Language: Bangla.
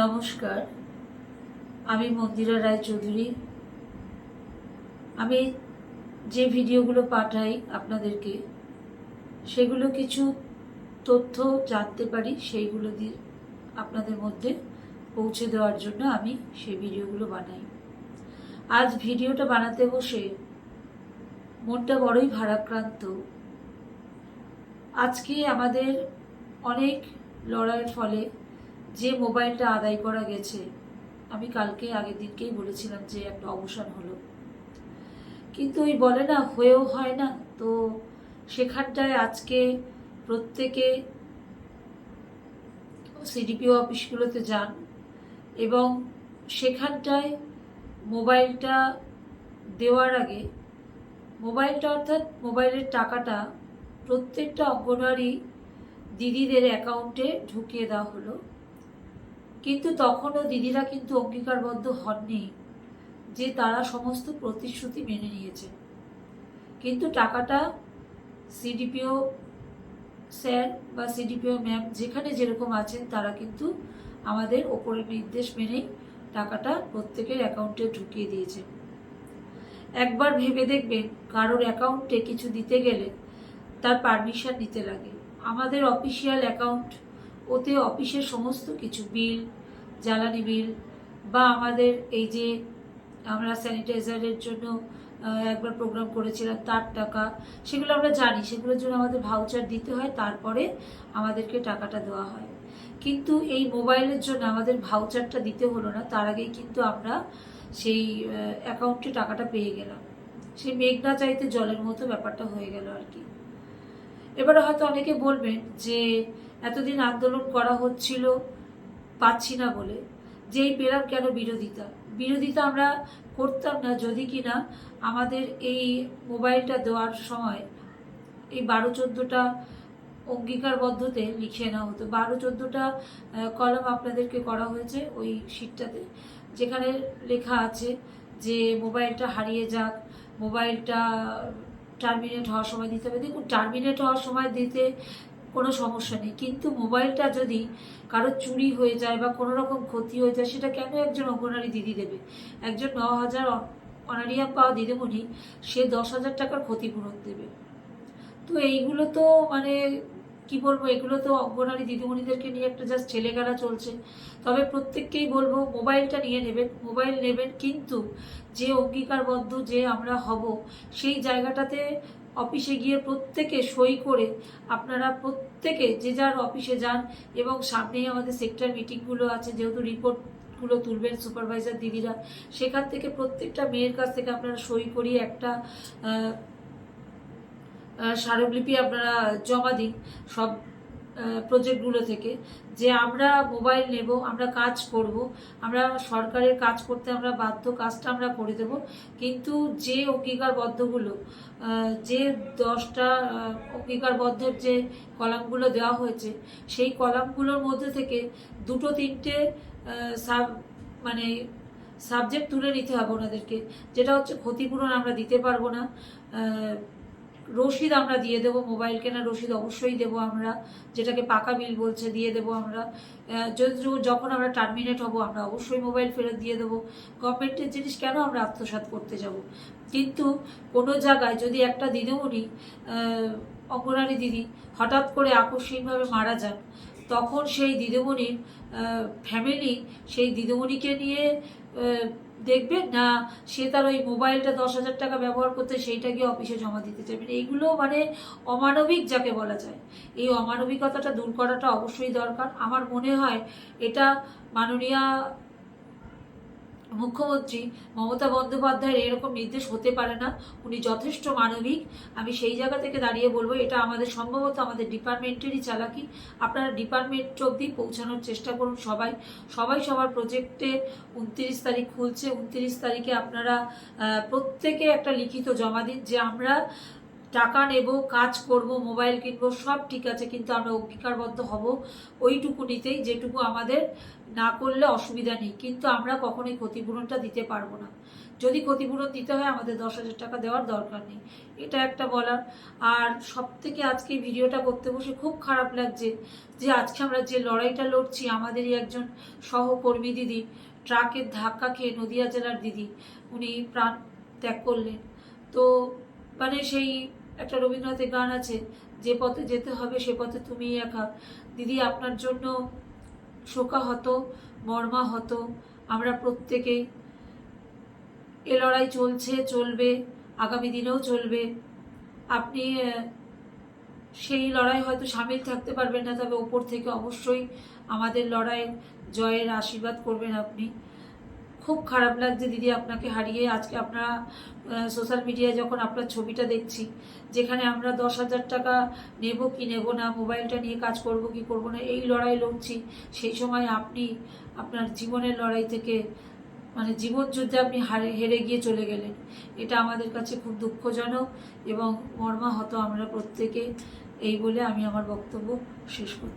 নমস্কার, আমি মন্দিরা রায়চৌধুরী। আমি যে ভিডিওগুলো পাঠাই আপনাদেরকে, সেগুলো কিছু তথ্য জানতে পারি, সেইগুলো দিয়ে আপনাদের মধ্যে পৌঁছে দেওয়ার জন্য আমি সেই ভিডিওগুলো বানাই। আজ ভিডিওটা বানাতে বসে মনটা বড়ই ভারাক্রান্ত। আজকে আমাদের অনেক লড়াইয়ের ফলে যে মোবাইলটা আদায় করা গেছে, আমি কালকে আগের দিনকেই বলেছিলাম যে একটা অবসান হলো, কিন্তু ওই বলে না হয়েও হয় না। তো সেখানটায় আজকে প্রত্যেকে সিডিপিও অফিসগুলোতে যান এবং সেখানটায় মোবাইলটা দেওয়ার আগে মোবাইলটা অর্থাৎ মোবাইলের টাকাটা প্রত্যেকটা অঙ্গনওয়াড়ি দিদিদের অ্যাকাউন্টে ঢুকিয়ে দেওয়া হলো। কিন্তু তখনও দিদিরা কিন্তু অঙ্গীকারবদ্ধ হননি যে তারা সমস্ত প্রতিশ্রুতি মেনে নিয়েছে। কিন্তু টাকাটা সিডিপিও স্যার বা সিডিপিও ম্যাম যেখানে যেরকম আছেন তারা কিন্তু আমাদের ওপরের নির্দেশ মেনেই টাকাটা প্রত্যেকের অ্যাকাউন্টে ঢুকিয়ে দিয়েছে। একবার ভেবে দেখবেন, কারোর অ্যাকাউন্টে কিছু দিতে গেলে তার পারমিশন নিতে লাগে। আমাদের অফিসিয়াল অ্যাকাউন্ট, ওতে অফিসের সমস্ত কিছু বিল, জ্বালানি বিল বা আমাদের এই যে আমরা স্যানিটাইজারের জন্য একবার প্রোগ্রাম করেছিলাম তার টাকা, সেগুলো আমরা জানি, সেগুলোর জন্য আমাদের ভাউচার দিতে হয়, তারপরে আমাদেরকে টাকাটা দেওয়া হয়। কিন্তু এই মোবাইলের জন্য আমাদের ভাউচারটা দিতে হলো না, তার আগেই কিন্তু আমরা সেই অ্যাকাউন্টে টাকাটা পেয়ে গেলাম। সেই মেঘ না চাইতে জলের মতো ব্যাপারটা হয়ে গেল আর কি। এবারে হয়তো অনেকে বলবেন যে এতদিন আন্দোলন করা হচ্ছিল পাচ্ছি না বলে, যেই পেলাম কেন বিরোধিতা আমরা করতাম না যদি কিনা আমাদের এই মোবাইলটা দেওয়ার সময় এই 12-14টা অঙ্গীকারবদ্ধতে লিখে নেওয়া হতো। 12-14টা কলম আপনাদেরকে করা হয়েছে ওই শিটটাতে, যেখানে লেখা আছে যে মোবাইলটা হারিয়ে যাক, মোবাইলটা টার্মিনেট হওয়ার সময় দিতে হবে। দেখুন, টার্মিনেট হওয়ার সময় দিতে কোনো সমস্যা নেই, কিন্তু মোবাইলটা যদি কারো চুরি হয়ে যায় বা কোনো রকম ক্ষতি হয়ে যায়, সেটা কেন একজন অঙ্গনারী দিদি দেবে? একজন 9,000 অনারিয়াম পাওয়া দিদিমণি, সে 10,000 টাকার ক্ষতিপূরণ দেবে। তো এইগুলো তো মানে কি বলবো, এগুলো তো অঙ্গনারী দিদিমণিদেরকে নিয়ে একটা জাস্ট ছেলেখেলা চলছে। তবে প্রত্যেককেই বলবো, মোবাইলটা নিয়ে নেবেন, মোবাইল নেবেন, কিন্তু যে অঙ্গীকারবদ্ধ যে আমরা হব সেই জায়গাটাতে অফিসে গিয়ে প্রত্যেকে সই করে আপনারা প্রত্যেকে যে যার অফিসে যান এবং সামনেই আমাদের সেক্টর মিটিংগুলো আছে, যেহেতু রিপোর্টগুলো তুলবেন সুপারভাইজার দিদিরা, সেখান থেকে প্রত্যেকটা মেয়ের কাছ থেকে আপনারা সই করিয়ে একটা স্মারকলিপি আপনারা জমা দিন সব প্রজেক্টগুলো থেকে, যে আমরা মোবাইল নেব, আমরা কাজ করব, আমরা সরকারের কাজ করতে আমরা বাধ্য, কাজটা আমরা করে দেব। কিন্তু যে অঙ্গীকারবদ্ধগুলো, যে 10টা অঙ্গীকারবদ্ধের যে কলামগুলো দেওয়া হয়েছে, সেই কলামগুলোর মধ্যে থেকে 2-3টে মানে সাবজেক্ট তুলে নিতে হবে ওনাদেরকে। যেটা হচ্ছে ক্ষতিপূরণ আমরা দিতে পারবো না, রসিদ আমরা দিয়ে দেবো, মোবাইল কেনার রসিদ অবশ্যই দেবো আমরা, যেটাকে পাকা বিল বলছে, দিয়ে দেবো আমরা। যখন আমরা টার্মিনেট হব আমরা অবশ্যই মোবাইল ফেরত দিয়ে দেবো। গভর্নমেন্টের জিনিস কেন আমরা আত্মসাৎ করতে যাব? কিন্তু কোনো জায়গায় যদি একটা দিদিমণি, অঙ্গনারী দিদি হঠাৎ করে আকস্মিকভাবে মারা যান, তখন সেই দিদিমণির ফ্যামিলি সেই দিদিমণিকে নিয়ে দেখবেন না, সে তার ওই মোবাইলটা 10,000 টাকা ব্যবহার করতে সেইটা গিয়ে অফিসে জমা দিতে চাইবেন। এইগুলো মানে অমানবিক যাকে বলা যায়, এই অমানবিকতাটা দূর করাটা অবশ্যই দরকার। আমার মনে হয় এটা মাননীয়া মুখ্যমন্ত্রী মমতা বন্দ্যোপাধ্যায়ের এরকম নির্দেশ হতে পারে না, উনি যথেষ্ট মানবিক। আমি সেই জায়গা থেকে দাঁড়িয়ে বলবো, এটা আমাদের সম্ভবত আমাদের ডিপার্টমেন্টেরই চালাকি। আপনারা ডিপার্টমেন্ট অবধি পৌঁছানোর চেষ্টা করুন। সবাই সবার প্রজেক্টে 29 তারিখ খুলছে, 29 তারিখে আপনারা প্রত্যেকে একটা লিখিত জমা দিন যে আমরা টাকা নেব, কাজ করব, মোবাইল কিনবো, সব ঠিক আছে, কিন্তু আমরা অঙ্গীকারবদ্ধ হব ওইটুকুনিতেই যেটুকু আমাদের না করলে অসুবিধা নেই, কিন্তু আমরা কখনোই ক্ষতিপূরণটা দিতে পারবো না। যদি ক্ষতিপূরণ দিতে হয় আমাদের 10,000 টাকা দেওয়ার দরকার নেই, এটা একটা বলার। আর সব থেকে আজকে ভিডিওটা করতে বসে খুব খারাপ লাগছে যে আজকে আমরা যে লড়াইটা লড়ছি, আমাদেরই একজন সহকর্মী দিদি ট্রাকের ধাক্কা খেয়ে, নদিয়া জেলার দিদি, উনি প্রাণ ত্যাগ করলেন। তো মানে সেই একটা রবীন্দ্রনাথের গান আছে, যে পথে যেতে হবে সে পথে তুমি একা। দিদি আপনার জন্য শোকাহত, মর্মাহত আমরা প্রত্যেকেই। এ লড়াই চলছে, চলবে, আগামী দিনেও চলবে। আপনি সেই লড়াই হয়তো সামিল থাকতে পারবেন না, তবে ওপর থেকে অবশ্যই আমাদের লড়াইয়ের জয়ের আশীর্বাদ করবেন আপনি। খুব খারাপ লাগছে দিদি আপনাকে হারিয়ে। আজকে আপনারা সোশ্যাল মিডিয়ায় যখন আপনার ছবিটা দেখছি, যেখানে আমরা 10,000 টাকা নেব কি নেব না, মোবাইলটা নিয়ে কাজ করব কি করব না, এই লড়াই লড়ছি, সেই সময় আপনি আপনার জীবনের লড়াই থেকে মানে জীবন যুদ্ধে আপনি হেরে গিয়ে চলে গেলেন। এটা আমাদের কাছে খুব দুঃখজনক এবং মর্মাহত আমরা প্রত্যেকে। এই বলে আমি আমার বক্তব্য শেষ করছি।